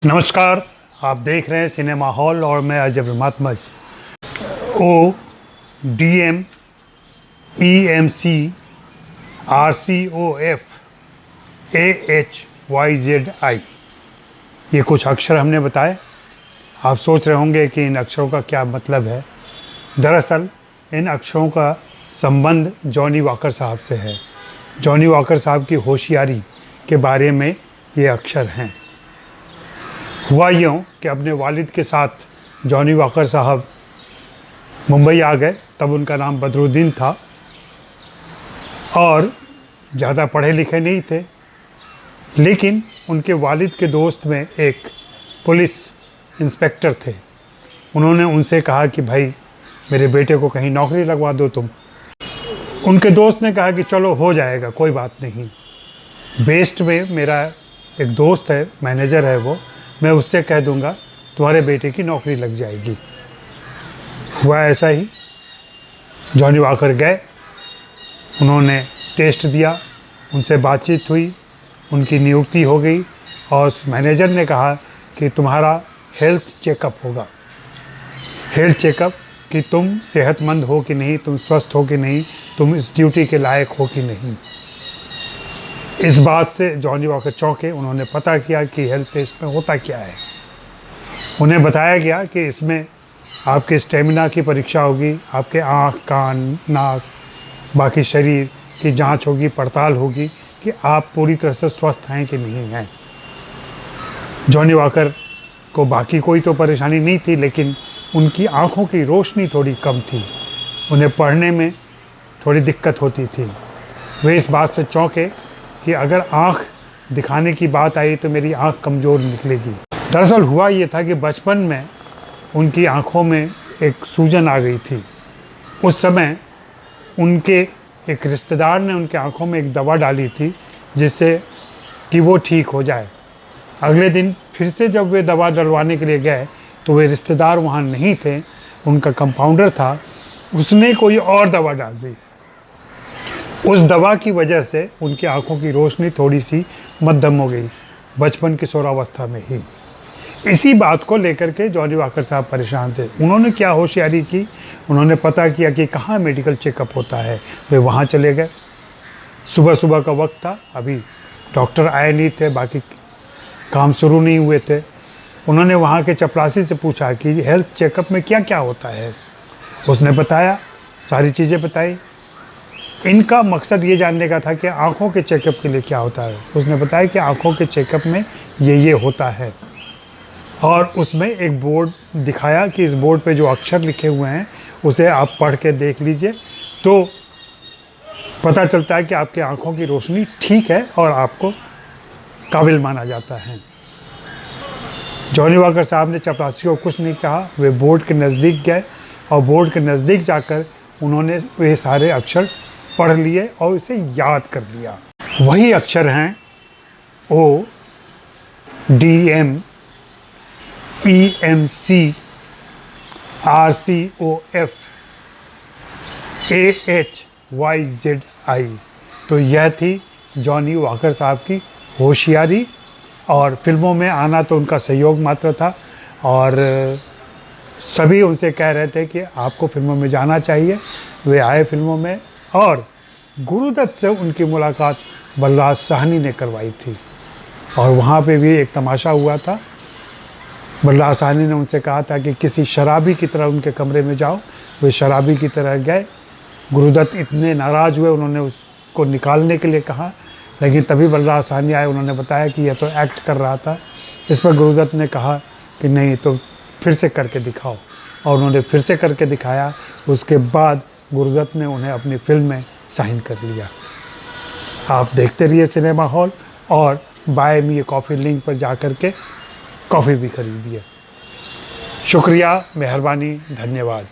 नमस्कार, आप देख रहे हैं सिनेमा हॉल और मैं Ajay Brahmatmaj. ODM, EMC, RCOF, AHYZI, ये कुछ अक्षर हमने बताए। आप सोच रहे होंगे कि इन अक्षरों का क्या मतलब है। दरअसल इन अक्षरों का संबंध जॉनी वॉकर साहब से है। जॉनी वॉकर साहब की होशियारी के बारे में ये अक्षर हैं। हुआ यूँ कि अपने वालिद के साथ जॉनी वॉकर साहब मुंबई आ गए। तब उनका नाम बदरुद्दीन था और ज़्यादा पढ़े लिखे नहीं थे, लेकिन उनके वालिद के दोस्त में एक पुलिस इंस्पेक्टर थे। उन्होंने उनसे कहा कि भाई मेरे बेटे को कहीं नौकरी लगवा दो तुम। उनके दोस्त ने कहा कि चलो हो जाएगा, कोई बात नहीं। बेस्ट में मेरा एक दोस्त है, मैनेजर है वो, मैं उससे कह दूंगा तुम्हारे बेटे की नौकरी लग जाएगी। हुआ ऐसा ही। जॉनी वॉकर गए, उन्होंने टेस्ट दिया, उनसे बातचीत हुई, उनकी नियुक्ति हो गई और उस मैनेजर ने कहा कि तुम्हारा हेल्थ चेकअप होगा। हेल्थ चेकअप कि तुम सेहतमंद हो कि नहीं, तुम स्वस्थ हो कि नहीं, तुम इस ड्यूटी के लायक हो कि नहीं। इस बात से जॉनी वॉकर चौंके। उन्होंने पता किया कि हेल्थ टेस्ट में होता क्या है। उन्हें बताया गया कि इसमें आपके स्टेमिना की परीक्षा होगी, आपके आँख, कान, नाक, बाकी शरीर की जांच होगी, पड़ताल होगी कि आप पूरी तरह से स्वस्थ हैं कि नहीं हैं। जॉनी वॉकर को बाकी कोई तो परेशानी नहीं थी, लेकिन उनकी आँखों की रोशनी थोड़ी कम थी, उन्हें पढ़ने में थोड़ी दिक्कत होती थी। वे इस बात से चौंके कि अगर आँख दिखाने की बात आई तो मेरी आँख कमज़ोर निकलेगी। दरअसल हुआ ये था कि बचपन में उनकी आँखों में एक सूजन आ गई थी। उस समय उनके एक रिश्तेदार ने उनके आँखों में एक दवा डाली थी जिससे कि वो ठीक हो जाए। अगले दिन फिर से जब वे दवा डलवाने के लिए गए तो वे रिश्तेदार वहाँ नहीं थे, उनका कंपाउंडर था, उसने कोई और दवा डाल दी। उस दवा की वजह से उनकी आंखों की रोशनी थोड़ी सी मध्यम हो गई, बचपन किशोरावस्था में ही। इसी बात को लेकर के जॉनी वॉकर साहब परेशान थे। उन्होंने क्या होशियारी की, उन्होंने पता किया कि कहाँ मेडिकल चेकअप होता है। वे वहाँ चले गए। सुबह सुबह का वक्त था, अभी डॉक्टर आए नहीं थे, बाकी काम शुरू नहीं हुए थे। उन्होंने वहाँ के चपरासी से पूछा कि हेल्थ चेकअप में क्या क्या होता है। उसने बताया, सारी चीज़ें बताई। इनका मकसद ये जानने का था कि आँखों के चेकअप के लिए क्या होता है। उसने बताया कि आँखों के चेकअप में ये होता है, और उसमें एक बोर्ड दिखाया कि इस बोर्ड पे जो अक्षर लिखे हुए हैं उसे आप पढ़ के देख लीजिए तो पता चलता है कि आपकी आँखों की रोशनी ठीक है और आपको काबिल माना जाता है। जॉनी वॉकर साहब ने चपरासी को कुछ नहीं कहा। वे बोर्ड के नज़दीक गए और बोर्ड के नज़दीक जाकर उन्होंने वे सारे अक्षर पढ़ लिए और इसे याद कर लिया। वही अक्षर हैं ODM, EMC, RCOF, AHYZI। तो यह थी जॉनी वॉकर साहब की होशियारी, और फिल्मों में आना तो उनका सहयोग मात्र था। और सभी उनसे कह रहे थे कि आपको फिल्मों में जाना चाहिए। वे आए फिल्मों में, और गुरुदत्त से उनकी मुलाकात बलराज साहनी ने करवाई थी। और वहाँ पे भी एक तमाशा हुआ था। बलराज साहनी ने उनसे कहा था कि किसी शराबी की तरह उनके कमरे में जाओ। वे शराबी की तरह गए। गुरुदत्त इतने नाराज़ हुए, उन्होंने उसको निकालने के लिए कहा, लेकिन तभी बलराज साहनी आए। उन्होंने बताया कि यह तो एक्ट कर रहा था। इस पर गुरुदत्त ने कहा कि नहीं, तो फिर से करके दिखाओ, और उन्होंने फिर से करके दिखाया। उसके बाद गुरुदत्त ने उन्हें अपनी फिल्म में साइन कर लिया। आप देखते रहिए सिनेमा हॉल, और बाय मी कॉफ़ी लिंक पर जा कर के कॉफ़ी भी खरीदिए। शुक्रिया, मेहरबानी, धन्यवाद।